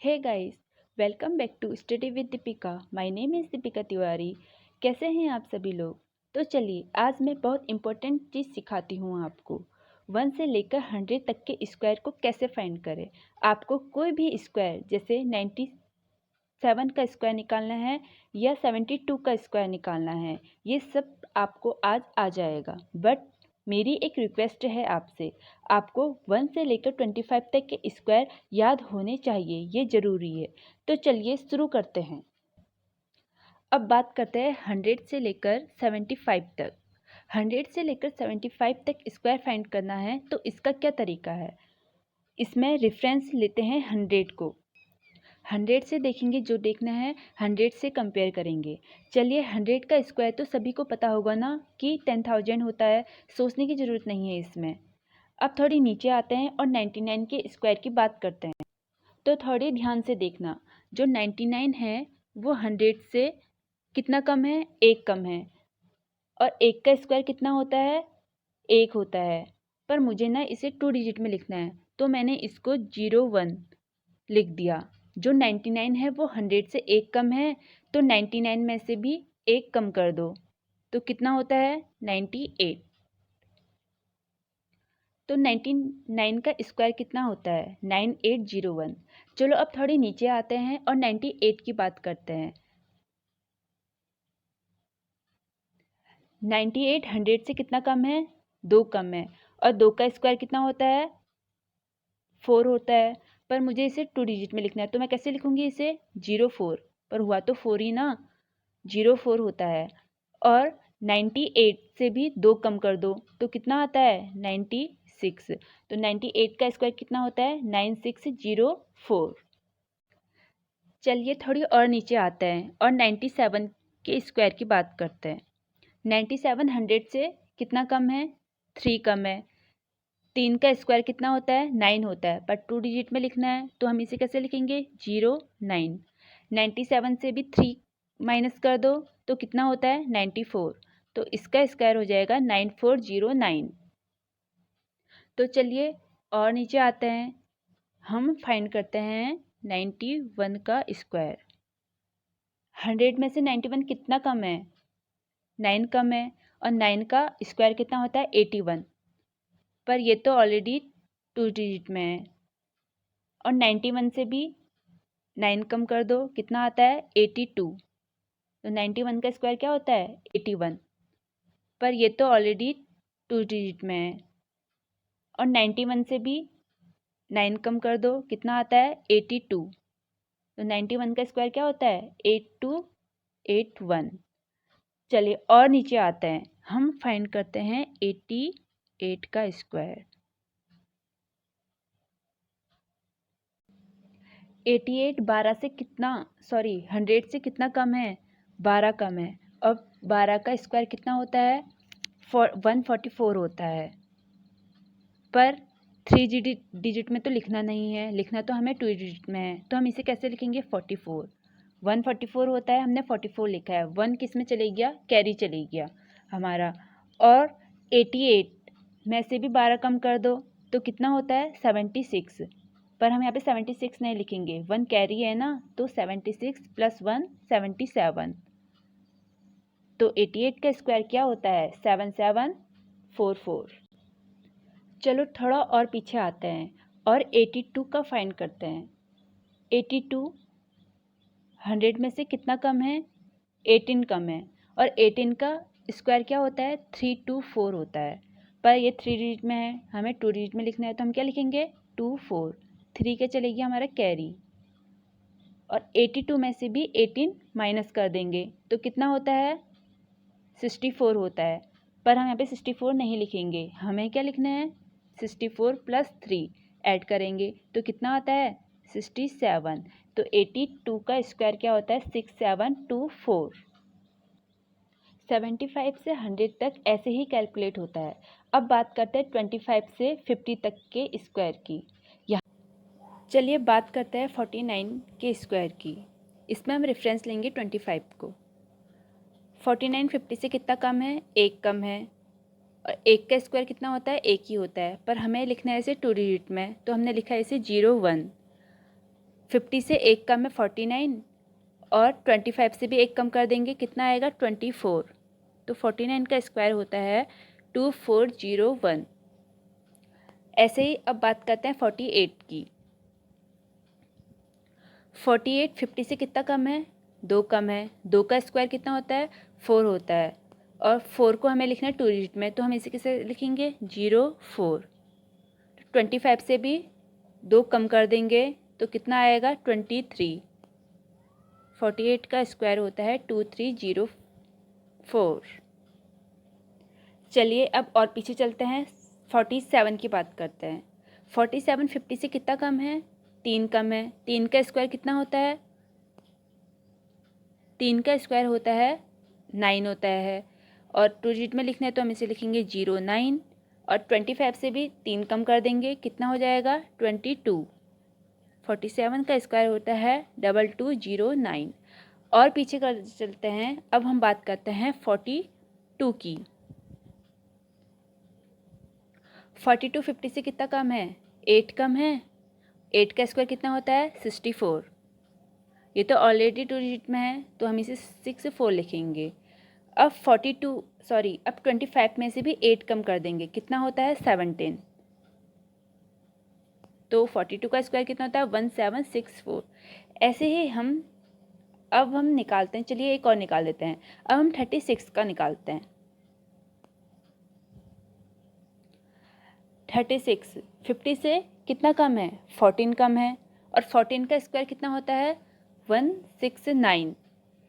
Hey guys, welcome back to study with Deepika. My name is Deepika Tiwari. कैसे हैं आप सभी लोग? तो चलिए आज मैं बहुत इम्पोर्टेंट चीज़ सिखाती हूँ आपको। 1 से लेकर 100 तक के स्क्वायर को कैसे फाइंड करें। आपको कोई भी स्क्वायर जैसे 97 का स्क्वायर निकालना है या 72 का स्क्वायर निकालना है, ये सब आपको आज आ जाएगा। बट मेरी एक रिक्वेस्ट है आपसे, आपको 1 से लेकर 25 तक के स्क्वायर याद होने चाहिए, ये ज़रूरी है। तो चलिए शुरू करते हैं। अब बात करते हैं 100 से लेकर 75 तक। 100 से लेकर 75 तक स्क्वायर फाइंड करना है तो इसका क्या तरीका है। इसमें रेफरेंस लेते हैं 100 को। 100 से देखेंगे, जो देखना है 100 से कंपेयर करेंगे। चलिए 100 का स्क्वायर तो सभी को पता होगा ना कि 10,000 होता है, सोचने की ज़रूरत नहीं है इसमें। अब थोड़ी नीचे आते हैं और 99 के स्क्वायर की बात करते हैं। तो थोड़ी ध्यान से देखना, जो 99 है वो 100 से कितना कम है, एक कम है। और एक का स्क्वायर कितना होता है, एक होता है। पर मुझे ना इसे 2 डिजिट में लिखना है, तो मैंने इसको 01 लिख दिया। जो 99 है वो 100 से एक कम है, तो 99 में से भी एक कम कर दो तो कितना होता है, 98। तो 99 का स्क्वायर कितना होता है, 9801। चलो अब थोड़ी नीचे आते हैं और 98 की बात करते हैं। 98 100 से कितना कम है, दो कम है। और दो का स्क्वायर कितना होता है, 4 होता है। पर मुझे इसे 2 डिजिट में लिखना है, तो मैं कैसे लिखूंगी इसे, 04। पर हुआ तो 4 ही ना, 04 होता है। और 98 से भी दो कम कर दो तो कितना आता है, 96। तो 98 का स्क्वायर कितना होता है, 9604। चलिए थोड़ी और नीचे आते हैं और 97 के स्क्वायर की बात करते हैं। 97 100 से कितना कम है, 3 कम है। 3 का स्क्वायर कितना होता है, 9 होता है। पर 2 डिजिट में लिखना है तो हम इसे कैसे लिखेंगे, 09। 97 से भी 3 माइनस कर दो तो कितना होता है, 94। तो इसका स्क्वायर हो जाएगा 9409। तो चलिए और नीचे आते हैं, हम फाइंड करते हैं 91 का स्क्वायर। 100 में से 91 कितना कम है, 9 कम है। और 9 का स्क्वायर कितना होता है, 81। पर ये तो ऑलरेडी 2 डिजिट में है। और 91 से भी 9 कम कर दो, कितना आता है, 82। तो 91 का स्क्वायर क्या होता है, 81। पर ये तो ऑलरेडी 2 डिजिट में है। और 91 से भी 9 कम कर दो, कितना आता है, 82। तो 91 का स्क्वायर क्या होता है, 8281। चलिए और नीचे आते हैं, हम फाइंड करते हैं 88 का स्क्वायर। 88 12 से कितना, सॉरी 100 से कितना कम है, 12 कम है। अब 12 का स्क्वायर कितना होता है, 144 होता है। पर 3 डिजिट में तो लिखना नहीं है, लिखना तो हमें 2 डिजिट में है। तो हम इसे कैसे लिखेंगे, 44। 144 होता है, हमने 44 लिखा है। 1 किस में चले गया, कैरी चले गया हमारा। और 88 में से भी 12 कम कर दो तो कितना होता है, 76। पर हम यहाँ पे 76 नहीं लिखेंगे, 1 कैरी है ना, तो 76 + 1 77। तो 88 का स्क्वायर क्या होता है, 7744। चलो थोड़ा और पीछे आते हैं और 82 का फाइंड करते हैं। 82 100 में से कितना कम है, 18 कम है। और 18 का स्क्वायर क्या होता है, 324 होता है। पर ये 3 डिजिट में है, हमें 2 डिजिट में लिखना है, तो हम क्या लिखेंगे, 24। 3 के चलेगी हमारा कैरी। और 82 में से भी 18 माइनस कर देंगे तो कितना होता है, 64 होता है। पर हम यहाँ पे 64 नहीं लिखेंगे, हमें क्या लिखना है, 64 + 3 ऐड करेंगे तो कितना आता है, 67। तो 82 का स्क्वायर क्या होता है, 6724। 75 से 100 तक ऐसे ही कैलकुलेट होता है। अब बात करते हैं 25 से 50 तक के स्क्वायर की। यहाँ चलिए बात करते हैं 49 के स्क्वायर की। इसमें हम रेफरेंस लेंगे 25 को। 49 50 से कितना कम है, एक कम है। और एक का स्क्वायर कितना होता है, एक ही होता है। पर हमें लिखना है इसे 2 डिजिट में, तो हमने लिखा है इसे 01। 50 से एक कम है 49 और 25 से भी एक कम कर देंगे, कितना आएगा 24। तो 49 का स्क्वायर होता है 2401। ऐसे ही अब बात करते हैं 48 की। 48 50 से कितना कम है, 2 कम है। 2 का स्क्वायर कितना होता है 4 होता है, और 4 को हमें लिखना है 2 डिजिट में, तो हम इसे कैसे लिखेंगे 04। 25 से भी 2 कम कर देंगे तो कितना आएगा 23। 48 का स्क्वायर होता है 2304। चलिए अब और पीछे चलते हैं, 47 की बात करते हैं। 47 50 से कितना कम है, 3 कम है। 3 का स्क्वायर कितना होता है, 3 का स्क्वायर होता है 9 होता है, और 2 डिजिट में लिखना है तो हम इसे लिखेंगे 09। और 25 से भी 3 कम कर देंगे, कितना हो जाएगा 22। 47 का स्क्वायर होता है 2209। और पीछे कर चलते हैं, अब हम बात करते हैं 42 की। 42 50 से कितना कम है, 8 कम है। 8 का स्क्वायर कितना होता है 64। ये तो ऑलरेडी 2 डिजिट में है तो हम इसे 64 लिखेंगे। अब 25 में से भी 8 कम कर देंगे, कितना होता है 17। तो 42 का स्क्वायर कितना होता है 1764। ऐसे ही अब हम निकालते हैं, चलिए एक और निकाल देते हैं। अब हम 36 का निकालते हैं। 36 50 से कितना कम है, 14 कम है, और 14 का स्क्वायर कितना होता है 169।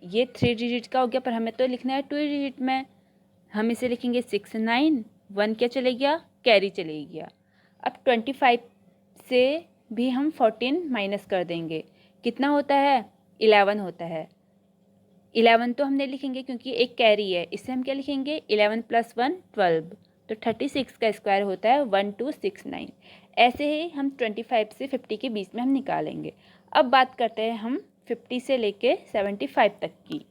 ये 3 डिजिट का हो गया, पर हमें तो लिखना है 2 डिजिट में। हम इसे लिखेंगे 69। 1 क्या चले गया, कैरी चले गया। अब 25 से भी हम 14 माइनस कर देंगे, कितना होता है 11 होता है। 11 तो हम नहीं लिखेंगे क्योंकि एक कैरी है, इससे हम क्या लिखेंगे 11 + 1 12। तो 36 का स्क्वायर होता है 1269। ऐसे ही हम 25 से 50 के बीच में हम निकालेंगे। अब बात करते हैं हम 50 से लेके 75 तक की।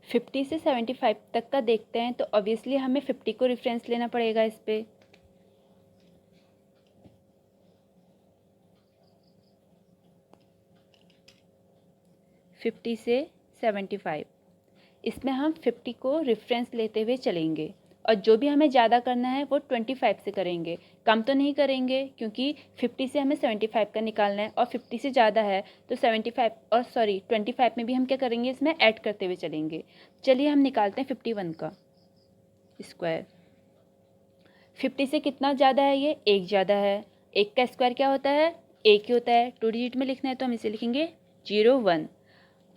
50 से 75 तक का देखते हैं, तो ऑब्वियसली हमें 50 को रेफरेंस लेना पड़ेगा इस पे। फिफ्टी से 75, इसमें हम 50 को रेफरेंस लेते हुए चलेंगे, और जो भी हमें ज़्यादा करना है वो 25 से करेंगे, कम तो नहीं करेंगे, क्योंकि 50 से हमें 75 का निकालना है, और 50 से ज़्यादा है तो 25 में भी हम क्या करेंगे, इसमें ऐड करते हुए चलेंगे। चलिए हम निकालते हैं 51 का स्क्वायर। 50 से कितना ज़्यादा है, ये 1 ज़्यादा है। 1 का स्क्वायर क्या होता है, 1 ही होता है। 2 डिजिट में लिखना है तो हम इसे लिखेंगे 01।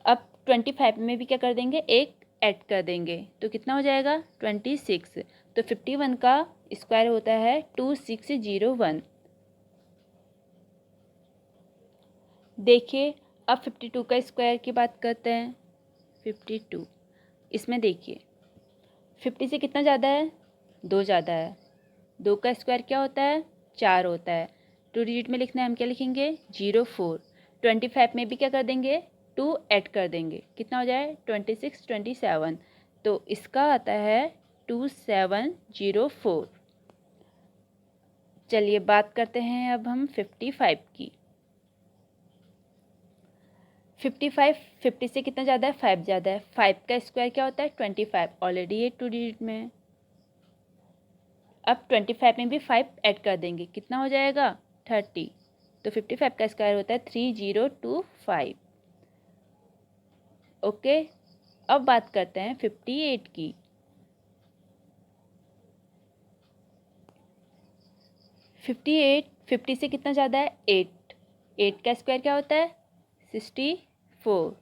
अब 25 में भी क्या कर देंगे, 1 ऐड कर देंगे, तो कितना हो जाएगा 26। तो 51 का स्क्वायर होता है 2601। देखिए अब 52 का स्क्वायर की बात करते हैं। 52, इसमें देखिए 50 से कितना ज़्यादा है, 2 ज़्यादा है। 2 का स्क्वायर क्या होता है 4 होता है। 2 डिजिट में लिखना है, हम क्या लिखेंगे 04। 25 में भी क्या कर देंगे 2 ऐड कर देंगे, कितना हो जाए 26 27। तो इसका आता है 2704। चलिए बात करते हैं अब हम 55 की। 55 50 से कितना ज़्यादा है, 5 ज़्यादा है। 5 का स्क्वायर क्या होता है 25, ऑलरेडी ये 2 डिजिट में है। अब 25 में भी 5 ऐड कर देंगे, कितना हो जाएगा 30। तो 55 का स्क्वायर होता है 3025। ओके, अब बात करते हैं 58 की। 58 50 से कितना ज़्यादा है 8। 8 का स्क्वायर क्या होता है 64।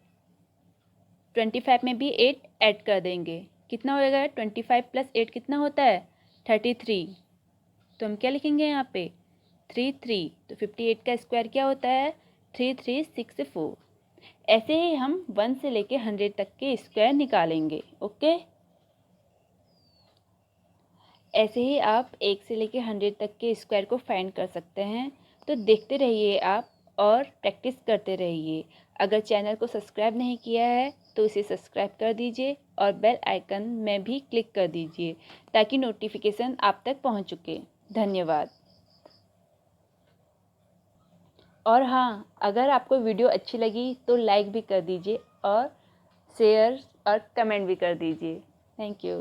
25 में भी 8 ऐड कर देंगे, कितना होएगा 25 + 8 कितना होता है 33। तो हम क्या लिखेंगे यहाँ पे 33। तो 58 का स्क्वायर क्या होता है 3364। ऐसे ही हम 1 से लेके 100 तक के स्क्वायर निकालेंगे। ओके, ऐसे ही आप 1 से लेके 100 तक के स्क्वायर को फाइंड कर सकते हैं। तो देखते रहिए आप और प्रैक्टिस करते रहिए। अगर चैनल को सब्सक्राइब नहीं किया है तो इसे सब्सक्राइब कर दीजिए, और बेल आइकन में भी क्लिक कर दीजिए ताकि नोटिफिकेशन आप तक पहुंच चुके। धन्यवाद। और हाँ, अगर आपको वीडियो अच्छी लगी तो लाइक भी कर दीजिए और शेयर और कमेंट भी कर दीजिए। Thank you.